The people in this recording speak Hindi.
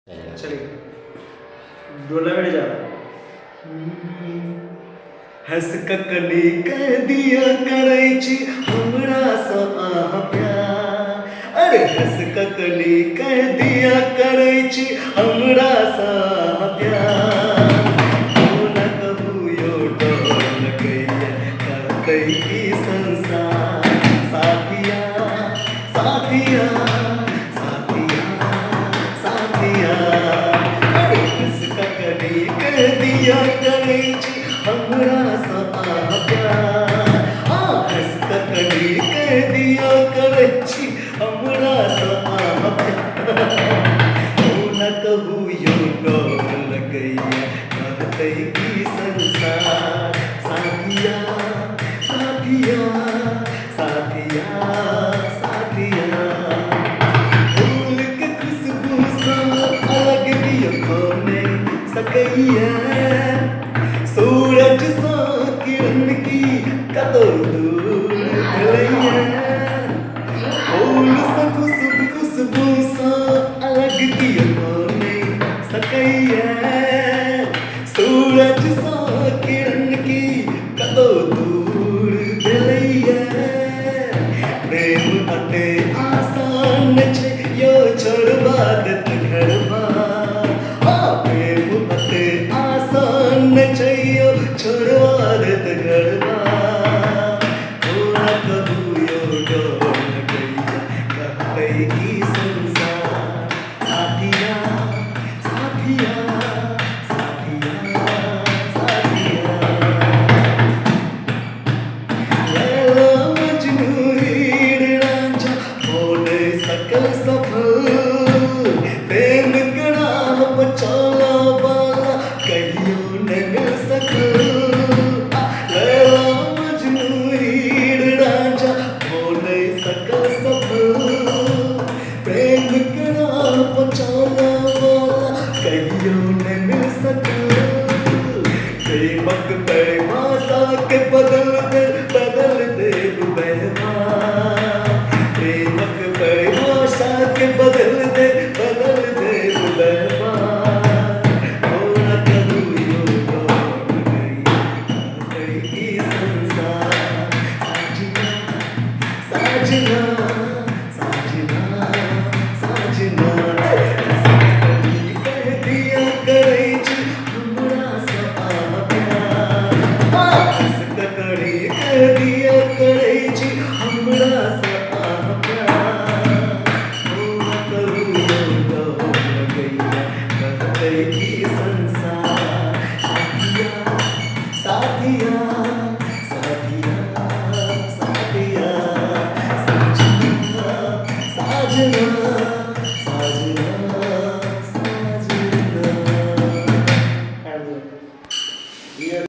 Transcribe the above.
चलिए डोला बेड़े जा हंस ककली कह दिया करैची हमरा सा आह प्यार अरे हंस ककली कह दिया करैची हमरा सा आह प्यार हो न कहू यो डोल गैया कहतै की संसार साथिया साथिया साथिया साथिया अरे हंस ककली कह दिया करैची हमरा सा आह प्यार हंस ककली कह दिया करैची हमरा सा आह प्यार हो न कहू यो डोल गैया कहतै की संसार साथिया साथिया साथिया साथिया फूल के खुशबू सा अलग दियो खोने सकैया सूरज सा किरण की कतो दूर भलैया फूल सा खुशबू सा अलग दियो खोने सकैया सूरज सा किरण की कतो दूर भलैया प्रेम अते आसान छे यो छोड़वा देत घरवा प्रेम अते आसान छे यो छोड़वा देत घरवा हो न कहू यो डोल गैया कहतै की संसार साथिया साथिया साथिया साथिया लैला मजनू हीर रांझा होने सकल सफल प्रेम करा बचाला वाला कहियो न मिल सकल लैला मजनू हीर रांझा होने सकल सफल प्रेम करा बचाला वाला कहियो न मिल सकल प्रेमक परिभाषा के बदल दे बहवा प्रेमक परिभाषा के बदल दे बहवा हो न कहू यो डोल गैया कहतै की संसार साजना साजना साजना साजना कह दिया करैची हमरा सा आह प्यार हंस ककली कह दिया करैची हमरा सा आह प्यार हो न कहू यो डोल गैया कहतै की संसार साथिया साथिया साथिया साथिया साजना साजना साजना साजना